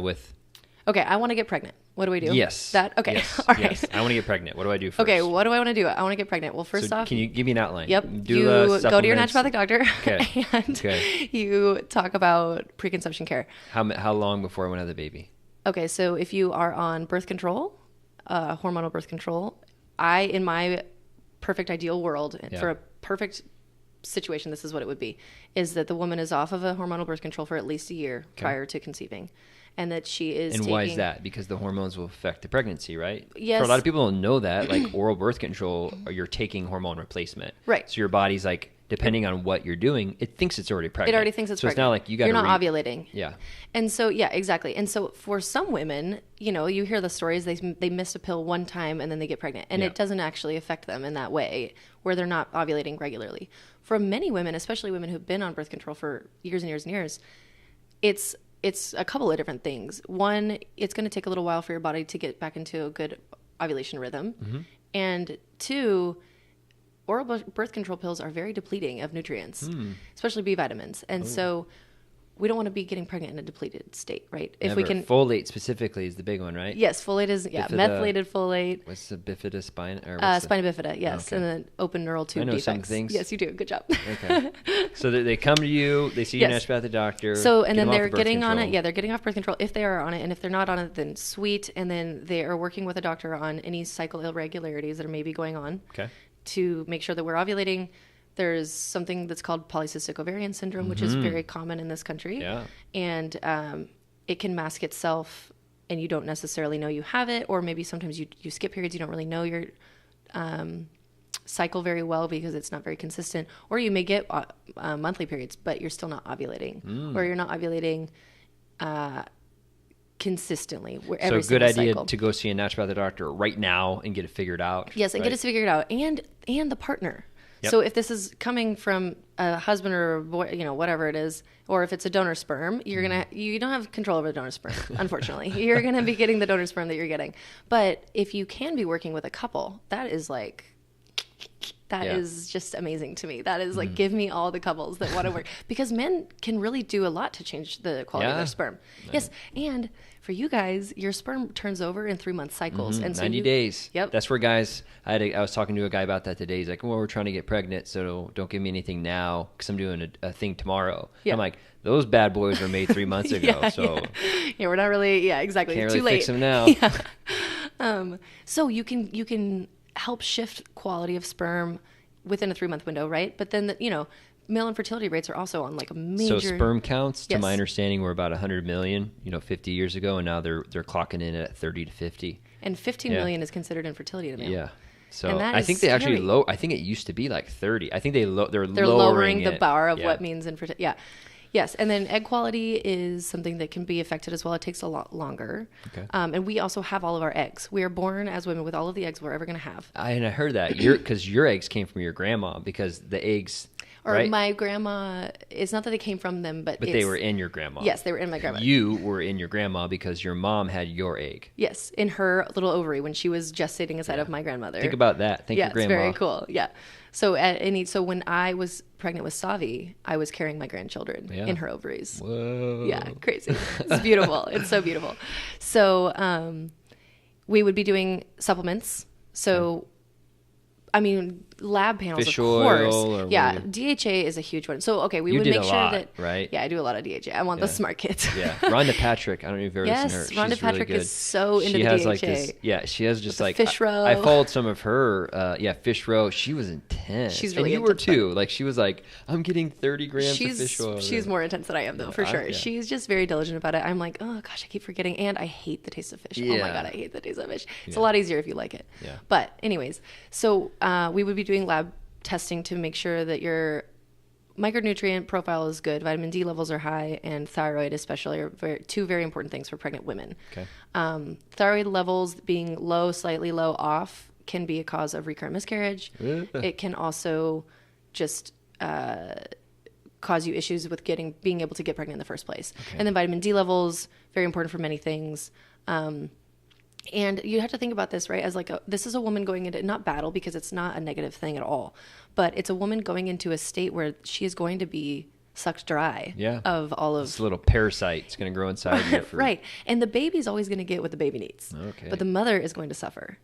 with... Okay, I want to get pregnant. What do we do? Yes. Okay. Yes. All right. Yes. I want to get pregnant. What do I do first? Okay, what do I want to do? I want to get pregnant. Well, first off... Can you give me an outline? Yep. Do, you go to your supplements. naturopathic doctor Okay. and you talk about preconception care. How long before I want to have the baby? Okay, so if you are on birth control, hormonal birth control, in my perfect ideal world, for a perfect situation, this is what it would be, is that the woman is off of a hormonal birth control for at least a year prior to conceiving. And that she is And why is that? Because the hormones will affect the pregnancy, right? Yes. For a lot of people don't know that, like oral birth control, or you're taking hormone replacement. Right. So your body's like, depending on what you're doing, it thinks it's already pregnant. It already thinks it's pregnant. So it's not like you got to... You're not ovulating. Yeah. And so, yeah, exactly. And so for some women, you hear the stories, they miss a pill one time and then they get pregnant. And it doesn't actually affect them in that way, where they're not ovulating regularly. For many women, especially women who've been on birth control for years and years and years, it's a couple of different things. One, it's going to take a little while for your body to get back into a good ovulation rhythm. Mm-hmm. And two, oral birth control pills are very depleting of nutrients, especially B vitamins. And so we don't want to be getting pregnant in a depleted state, right? Never. If we can... Folate specifically is the big one, right? Yes, folate is, methylated folate. What's the bifida spine? Spina bifida, yes. Okay. And then open neural tube defects. I know some things. Yes, you do. Good job. Okay. So they come to you, they see your naturopathic doctor. So, and then they're getting on it. Yeah, they're getting off birth control if they are on it. And if they're not on it, then sweet. And then they are working with a doctor on any cycle irregularities that are maybe going on to make sure that we're ovulating. There's something that's called polycystic ovarian syndrome, which is very common in this country. Yeah. And it can mask itself and you don't necessarily know you have it, or maybe sometimes you skip periods, you don't really know your cycle very well because it's not very consistent, or you may get monthly periods, but you're still not ovulating, or you're not ovulating consistently. So a good idea to go see a naturopathic doctor right now and get it figured out. Yes, and get it figured out, and the partner. Yep. So if this is coming from a husband or a boy, whatever it is, or if it's a donor sperm, you don't have control over the donor sperm, unfortunately. You're going to be getting the donor sperm that you're getting. But if you can be working with a couple, that is is just amazing to me. That is like, give me all the couples that want to work, because men can really do a lot to change the quality of their sperm. Yes. And for you guys, your sperm turns over in 3-month cycles. And so 90 days. Yep. That's where guys, I was talking to a guy about that today. He's like, well, we're trying to get pregnant, so don't give me anything now because I'm doing a thing tomorrow. Yep. I'm like, those bad boys were made 3 months ago. Yeah, we're not really, exactly. Can't Too really late. Fix them now. Yeah. So you can help shift quality of sperm within a 3-month window, right? But then, male infertility rates are also on like a major... So sperm counts, to my understanding, were about 100 million, 50 years ago, and now they're clocking in at 30 to 50. And 15 million is considered infertility to male. Yeah. So I think they actually I think it used to be like 30. I think they're lowering the bar of what means infertility. Yeah. Yes, and then egg quality is something that can be affected as well. It takes a lot longer. Okay. And we also have all of our eggs. We are born as women with all of the eggs we're ever going to have. I heard that. Because your eggs came from your grandma, because the eggs... Or right? My grandma, it's not that they came from them, but they were in your grandma. Yes, they were in my grandma. You were in your grandma because your mom had your egg. Yes, in her little ovary when she was gestating inside of my grandmother. Think about that. Thank your grandma. It's very cool. Yeah. So so when I was pregnant with Savi, I was carrying my grandchildren in her ovaries. Whoa. Yeah, crazy. It's beautiful. It's so beautiful. So we would be doing supplements. So, I mean, lab panels, fish of course. Oil Yeah, DHA is a huge one. So, okay, we would make sure that... right? Yeah, I do a lot of DHA. I want the smart kids. Yeah. Rhonda Patrick, I don't know if you've ever seen her. She's Rhonda Patrick really good. is so into she the has DHA. Like this, she has just like... fish roe. I followed some of her, fish roe. She was intense. She's really intense. And you were too. Like, she was like, I'm getting 30 grams of fish oil. She's more intense than I am, though, for sure. Yeah. She's just very diligent about it. I'm like, oh, gosh, I keep forgetting. And I hate the taste of fish. Yeah. Oh, my God, I hate the taste of fish. It's a lot easier if you like it. Yeah. But anyways, so we would be doing lab testing to make sure that your micronutrient profile is good, vitamin D levels are high, and thyroid especially are two very important things for pregnant women. Okay. Thyroid levels being low, slightly low, off can be a cause of recurrent miscarriage. It can also just cause you issues with being able to get pregnant in the first place. Okay. And then vitamin D levels, very important for many things. And you have to think about this, right, as like this is a woman going into, not battle, because it's not a negative thing at all, but it's a woman going into a state where she is going to be sucked dry of all of this little parasite. It's going to grow inside your fruit. Right. And the baby's always going to get what the baby needs. Okay. But the mother is going to suffer.